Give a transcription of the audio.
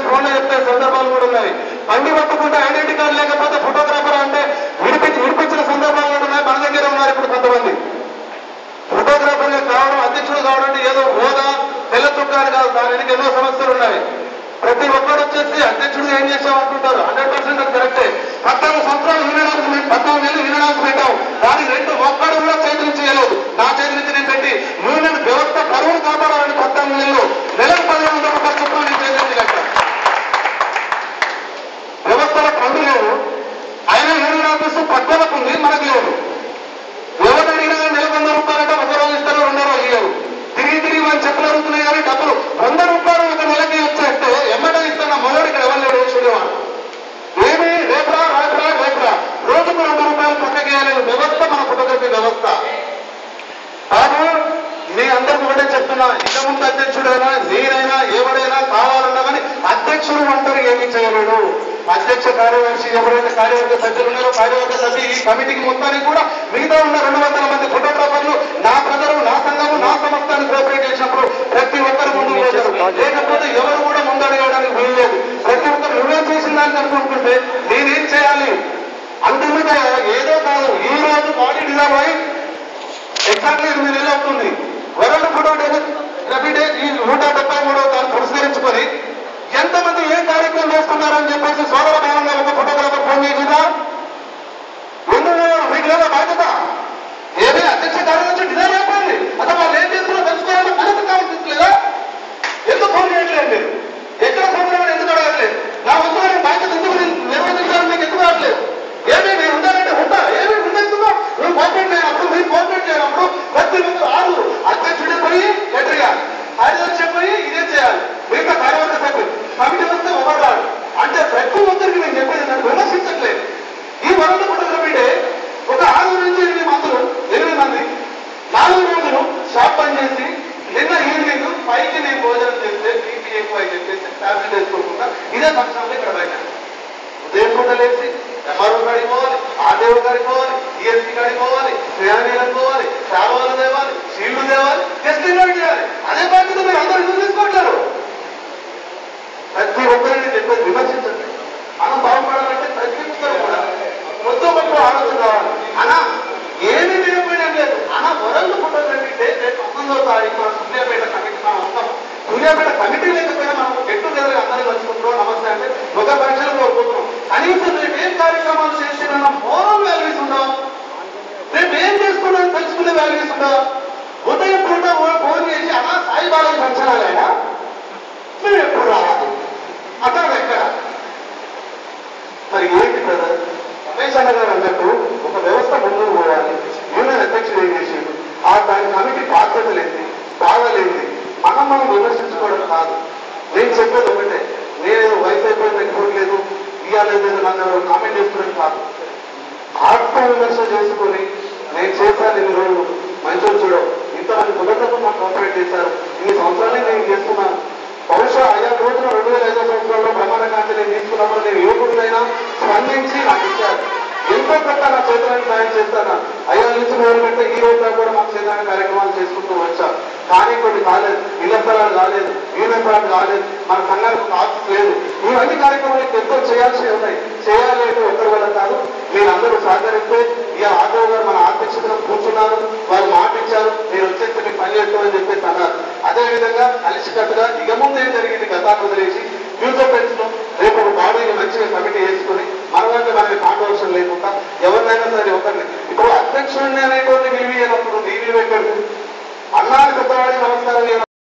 ఫోన్లో చెప్తే సందర్భాలు కూడా ఉన్నాయి. బండి పట్టుకుంటే ఐడెంటిటీ కార్డు లేకపోతే ఫోటోగ్రాఫర్ అంటే విడిపించిన సందర్భాలు కూడా ఉన్నాయి. మన దగ్గర ఉన్నారు ఇప్పుడు కొంతమంది. ఫోటోగ్రాఫర్ కావడం, అధ్యక్షుడు కావడం అంటే ఏదో హోదా తెల్ల చుక్కాలు కాదు, దాని వెనక ఎన్నో సమస్యలు ఉన్నాయి. ప్రతి ఒక్కరు వచ్చేసి అధ్యక్షుడు ఏం చేసాం అంటుంటారు. 100% అది కరెక్టే. 14 సంవత్సరాలు వినడానికి 14 నెలలు వినడానికి పెట్టాం. దాని రెండు ఒక్కడు కూడా చేతి నుంచి చేయలేదు. నా చేతి నుంచి నేను పెట్టి యూనియన్ వ్యవస్థ పరువును కాపాడాలని 14 నెలలు నెలకు 10,000 రూపాయలు చొప్పున నేను చేతి నుంచి కట్టాను. వ్యవస్థల పనులు లేవు. అయినా యూనియన్ ఆఫీసు పక్కలకు ఉంది, మనకు లేదు. ఎవరు అడిగినా నెలకు 100 రూపాయలంటే ఒక రోజు ఇస్తారు, 2 రోజు ఇయ్యరు. తిరిగి వాళ్ళు చెప్పులు అడుగుతున్నాయి కానీ డబ్బులు 100 రూపాయలు ఒక నెలకి వచ్చేస్తే ఎమ్మటే ఇస్తున్న మొదటి ఇక్కడ ఎవరు లేడు చూడేవాడు. ఏమి రేపురా రోజుకు 2 రూపాయలు పక్కకేయలేదు వ్యవస్థ, మన ఫోటోగ్రఫీ వ్యవస్థ. బాబు మీ అందరికి ఒకటే చెప్తున్నా, ఇక ముందు అధ్యక్షుడైనా నేనైనా ఎవరైనా కావాలన్నా కానీ అధ్యక్షుడు ఒంటరి ఏమీ చేయలేడు. అధ్యక్ష కార్యదర్శి ఎవరైతే కార్యవర్గ సభ్యులు ఉన్నారో కార్యవర్గ సభ్యు ఈ కమిటీకి మొత్తానికి కూడా మిగతా ఉన్న 200 మంది ఫోటోగ్రాఫర్లు నా ప్రజలు, నా సంఘము, నా సంస్థాన్ని కోఆపరేట్ చేసినప్పుడు ప్రతి ఒక్కరు ముందుకు పోతారు. లేకపోతే ఎవరు కూడా ముందడగడానికి వీల్లేదు. ప్రతి ఒక్కరు నువ్వేం చేసిన దానికి అనుకుంటుంటే నేనేం చేయాలి అంతేమిగా ఏదో కాదు. ఈ రోజు బాడీ డిజాల్వ్ అయి ఎగ్జాక్ట్లీ 8 నెలలు అవుతుంది. వరల్డ్ ఫోటోగ్రఫీ డే ఈ 173వ దాన్ని పురస్కరించుకొని ఎంతమంది ఏ కార్యక్రమం చేస్తున్నారని చెప్పేసి సోదర భావంగా ఒక ఫోటోగ్రాఫర్ ఫోన్ చేసిందా? ఎందుకు మీకు లేదా బాధ్యత? ఏదైనా అధ్యక్ష కార్యదర్శి డిజైన్ అయిపోయింది. అసలు వాళ్ళు ఏం చేస్తున్నారో తెలుసుకోవాలని మనసు కావాల్సిందా? ఎందుకు ఫోన్ చేయట్లేదు? మీరు ఎక్కడ ఫోన్ చేయమని ఎందుకు అడగట్లేదు? నా వస్తువు నేను బాధ్యత ఎందుకు నిర్వహించాలని మీకు ఎందుకు రావట్లేదు? ఏమి నేను ఉండాలంటే ఉంటా, ఏమి ఉండేస్తుందో నువ్వు కోఆపరేట్ చేయనప్పుడు, మీరు కోఆపరేట్ చేయనప్పుడు ప్రతి ఒక్కరు ఆరు అధ్యక్షుడే పోయి లెటర్ ఇవ్వాలి, కార్యదర్శి పోయి ఇదే చేయాలి, మిగతా కార్యవర్గ సభ్యులు కమిటీ వస్తే ఒకరు అంటే ప్రతి ఒక్కరికి నేను చెప్పేది నన్ను విమర్శించట్లేదు. ఈ వరల్డ్ ఫోటోగ్రఫీ డే ఒక 6 నుంచి 8 మంది 4 రోజులు షాప్ పని చేసి నిన్న ఈవినింగ్ పైకి నేను భోజనం చేస్తే బీపీ ఎక్కువ అని చెప్పేసి టాబ్లెట్ వేసుకోకుండా ఇదే ఫంక్షన్లో ఇక్కడ బయట ఉదయం పూట లేచి ఎంఆర్ఓ కాడికి పోవాలి, ఆర్డీఓ కాడికి పోవాలి, డిఎస్పీ కాడికి పోవాలి, ప్రయాణీలకు పోవాలి, శాలువాలు తేవాలి, షీల్డ్ తేవాలి, గెస్ట్ ఇన్వైట్ చేయాలి. అదే బాధ్యత మీరు అందరూ ఎందుకు తీసుకోవట్లేరు? ప్రతి ఒక్కరిని చెప్పేది విమర్శించండి. మనం బాగుపడాలంటే ప్రతి ఒక్కరు కూడా మొత్తం గొప్ప ఆలోచన కావాలి. అన్నా ఏమీ తెలియపోయడం లేదు. అన్నా వరల్డ్ ఫోటోగ్రఫీ డే రేపు 19వ తారీఖు మన సూర్యాపేట కమిటీ మనం వస్తాం. సూర్యాపేట కమిటీ లేకపోయినా మనం గెట్ టుగెదర్ అందరూ కలుసుకుంటున్నాం, నమస్తే అంటే ఒక పరీక్షలు కోరుకుంటున్నాం. కనీసం రేపు ఏం కార్యక్రమాలు చేసిన మోరల్ వాల్యూస్ ఉండవు, రేపు ఏం చేసుకున్నాం తెలుసుకునే వాల్యూస్ ఉండవు. ఉదయం పూట ఫోన్ చేసి అన్నా సాయిబాబా పంచనాలైనా మేము ఎప్పుడు రావాలి అక్కడ ఎక్కడ మరి ఏంటి బ్రదర్? రమేష్ అన్న గారు అన్నట్టు ఒక వ్యవస్థ ముందుకు పోవాలి. యూనియన్ అధ్యక్షుడు ఏం చేసేది, దాని కమిటీ బాధ్యత లేదు, బాగాలేదు. మనం విమర్శించుకోవడం కాదు. నేను చెప్పేది ఒకటే, నేనేదో వయసు అయిపోయింది పెట్టుకోవట్లేదు, ఇవ్వలేదు, నన్ను ఎవరు కామెంట్ చేసుకోవడం కాదు. ఆత్మ విమర్శ చేసుకొని నేను చేశాను ఇన్ని రోజులు మంచిగా చూడవు, ఇంతమంది ఫోటోగ్రాఫర్ నాకు కోఆపరేట్ చేశారు, ఇన్ని సంవత్సరాలే నేను చేస్తున్నాను. బహుశా 5 రోజుల 2005 సంవత్సరంలో ప్రమాణ కాంతి నేను తీసుకున్నప్పుడు నేను యువకుడినైనా స్పందించి నాకు ఇచ్చారు. ఎంతో కొంత నా చేతులను సాయం చేస్తాను. 5 నుంచి మొదలుపెట్టే ఈ రోజులో కూడా మాకు చేతన కార్యక్రమాలు చేసుకుంటూ వచ్చాం. కానీ కొన్ని కాలేదు, ఇళ్ల స్థలాలు కాలేదు, యూనియన్ ప్లాట్ కాలేదు, మన సంఘానికి ఆఫీస్ లేదు. ఇవన్నీ కార్యక్రమాలు ఎంతో చేయాల్సి ఉన్నాయి. చేయాలి అంటే ఒక్కరి వల్ల కాదు, మీరందరూ సహకరిస్తే ఇక ఆటో గారు మన అధ్యక్షతను కూర్చున్నారు, వాళ్ళు మాట ఇచ్చారు, మీరు వచ్చేస్తే మీకు పని చేస్తామని చెప్పేసి అన్నారు. అదేవిధంగా కలిసికట్టుగా ఇక ముందు ఏం జరిగింది గతాన్ని వదిలేసి ఫ్యూచర్